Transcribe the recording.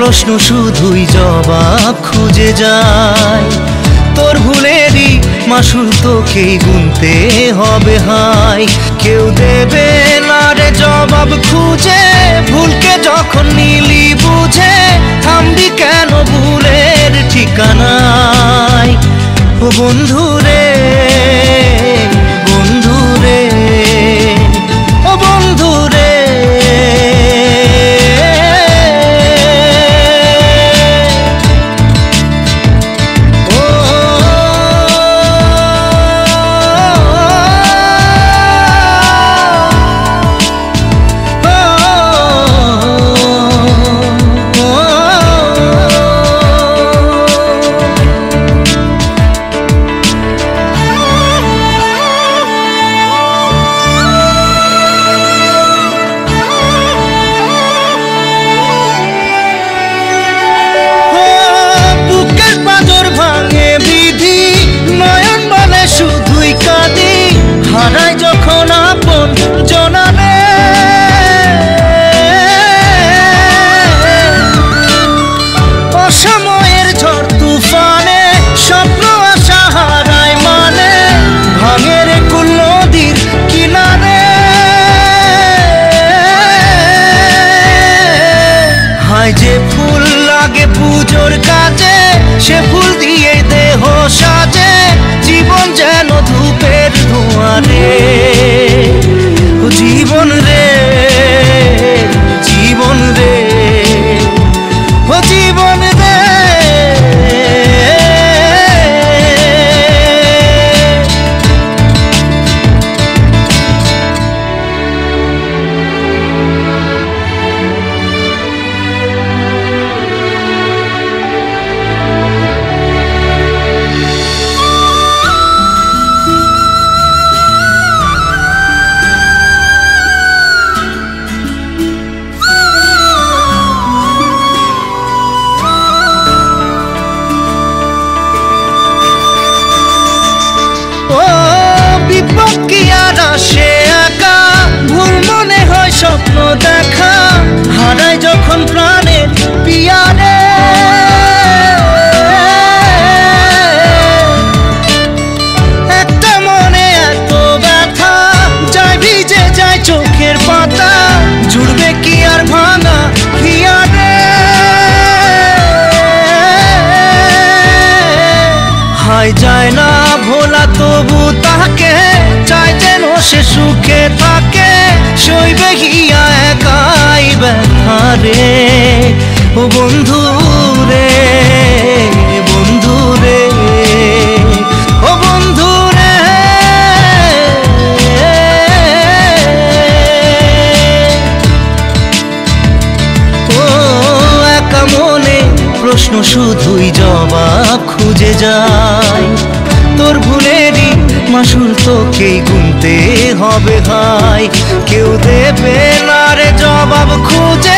প্রশ্ন শুধুই জবাব খুঁজে যায়। তোর ভুলেরই মাসুল তোকেই গুনতে হবে হাই। কেউ দেবে না রে জবাব খুঁজে, ভুলকে যখন নিলি বুঝে থামবি কেন ভুলের ঠিকানায়। ও বন্ধু রে, বন্ধু রে, ও বন্ধু রে। হারাই যখন আপন জনারে, অসময়ের ঝড় তুফানে স্বপ্ন আশা হারায় মানে, ভাঙের কুল নদীর কিনারে। হায় যে ফুল লাগে পুজোর কাজে, সে ফুল দিয়ে দেহ সাজে, জীবন যেন ধূপের ধোঁয়ারে। ও জীবন রে, জীবন রে, ও জীবন রে। সে একা ভুল মনে হয় স্বপ্ন দেখা, হারায় যখন প্রাণের পিয়ারে। একটা মনে এত ব্যথা যায় ভিজে যায় চোখের পাতা, জুড়বে কি আর ভাঙা হিয়ারে। হায় যায় না ভোলা তবু তাকে চাই যেন সে সুখে থাকে, সইবে গিয়া একাই ব্যথা রে। ও বন্ধু রে, বন্ধু রে, ও বন্ধু রে। ও একা মনে প্রশ্ন শুধুই জবাব খুঁজে যায়। তোর ভুলেরই মাসুল তোকেই গুনতে হবে হাই। কেউ দেবে না রে জবাব খুঁজে,